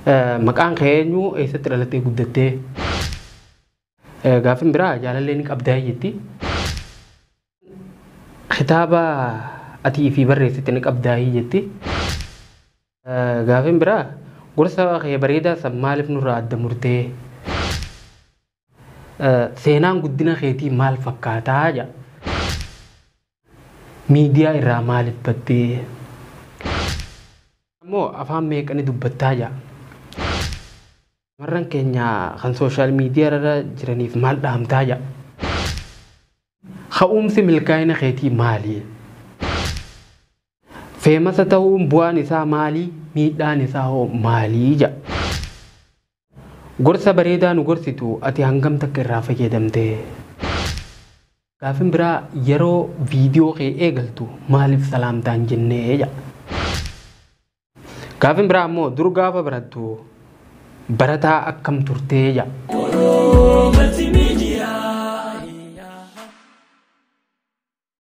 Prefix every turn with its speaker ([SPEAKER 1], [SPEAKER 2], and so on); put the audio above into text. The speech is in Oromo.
[SPEAKER 1] maqaan keenyu eessatti dhalatee guddattee gaafin biraa jaalallee ni qabdaa jetti. Kitaaba ati fi barreessite ni qabdaa jetti. Gaafin biraa gorsa kee bareedaa san maaliif nurraa adda murtee? Seenaan guddina keetii maal fakkaataa jedha. Miidiyaa irraa maaliif baddee? Ammoo afaan meeqani dubbattaa jedha. Marran keenya kan sooshaal miidiyaa irra jiraniif maal dhaamtaa jedha. Ka'umsi milkaa'ina keetii maali? Feemasa ta'uun bu'aan isaa maali? Miidhaan isaa hoo maali jedha. Gorsa bareedaa nu gorsitu ati hangam takka irraa fayyadamtee? Gaafin biraa yeroo viidiyoo kee eegaltu maaliif salaamtaan jennee jedha. Gaafin biraa ammoo dur gaafa barattu barataa akkam turtee jedha.